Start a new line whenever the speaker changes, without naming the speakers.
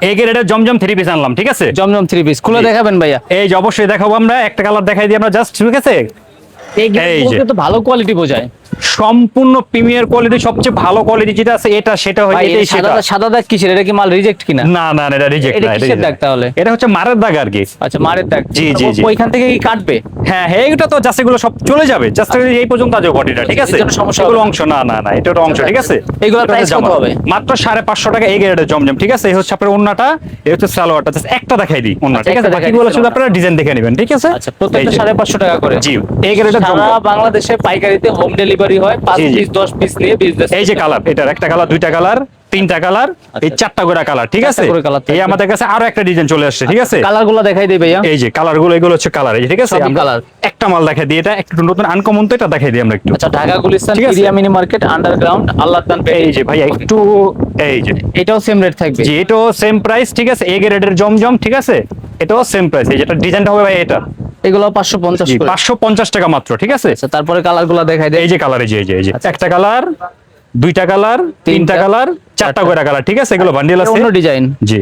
এ গ্রেডের জমজম 3 পিস আনলাম, ঠিক আছে?
জমজম 3 পিস খুলে দেখাবেন ভাইয়া?
এই যে অবশ্যই দেখাবো আমরা, একটা কালার দেখাই দিই আমরা জাস্ট, ঠিক আছে?
এই
এই যে।
যে তো ভালো কোয়ালিটি বোঝায়
সম্পূর্ণ প্রিমিয়ার কোয়ালিটি, সবচেয়ে ভালো কোয়ালিটি যেটা আছে এটা, সেটা হয়
ভাই।
এটাই সেটা।
সাদা দাগ কিসের? এটা কি মাল রিজেক্ট কিনা?
না না না, এটা রিজেক্ট
এটা
না,
কিসের দাগ তাহলে?
এটা হচ্ছে মারের দাগ আর কি।
আচ্ছা, মারের দাগ।
জি, জি, জি।
ওইখান থেকে কি কাটবে?
হ্যাঁ হ্যাঁ, এটা তো জাস্ট এগুলো সব চলে যাবে, জাস্ট এই পর্যন্ত আছে বডিটা, ঠিক আছে?
এর জন্য সমস্যা
এগুলো
হবে না।
অংশ না না না, এটা অংশ, ঠিক আছে?
এগুলোর
এটা
প্রাইস
হচ্ছে
কত
জামা।
হবে?
মাত্র 550 টাকা এই গ্রেডের জমজম, ঠিক আছে? এই হচ্ছে আপনার ওন্নাটা, এই হচ্ছে সালোয়ারটা, জাস্ট একটা দেখাই দিই ওন্না,
আচ্ছা,
ঠিক আছে?
একটা দেখাই
বাকিগুলো
দিচ্ছি
শুধু
ওন্না।
আপনারা ডিজাইন দেখে নেবেন, ঠিক আছে?
আচ্ছা, প্রত্যেকটা
এই যে।
550 টাকা করে।
জি, এই গ্রেডের
সারা
জমজম।
বাংলাদেশে পাইকারিতে হোম ডেলিভারি হয়। 5
জি, জি।
পিস 10 পিস নিয়ে বিজনেস।
এই যে কালার, এটার একটা কালার, দুইটা কালার, তিনটা কালার, এই
আচ্ছা।
4টা করে কালার, ঠিক আছে?
চারটা করে কালার থাকবে।
এই আমাদের কাছে আরো একটা ডিজাইন চলে আসছে, ঠিক আছে?
কালারগুলো দেখাই দেই ভাইয়া।
এই যে কালার গুলো, এগুলো হচ্ছে কালার, এই যে, ঠিক আছে?
সবই
আমরা
কালার।
একটা মাল দেখাই দিই, এটা একটু নতুন আনকমন, তো এটা দেখাই দিই আমরা একটু।
আচ্ছা, ঢাকা গুলিস্তান
ঠিক আছে।
Area mini market underground Allahdan page.
এই যে ভাইয়া একটু, এই যে,
এটাও সেম রেট থাকবে?
জি, এটাও সেম প্রাইস, ঠিক আছে? এ গ্রেডের জমজম, ঠিক আছে? এটাও সেম প্রাইস, এই যেটা ডিজাইনটা হবে ভাই এটা,
এগুলো 550
জি,
করে।
550 টাকা মাত্র, ঠিক আছে?
আচ্ছা, তারপরে কালারগুলো দেখাই দেই।
এই যে কালার, এই যে, এই যে
আচ্ছা।
একটা কালার, দুইটা কালার, তিনটা
তিনটা,
কালার, 4টা করে কালার, ঠিক আছে? এগুলো বান্ডিল আছে।
অন্য ডিজাইন।
জি।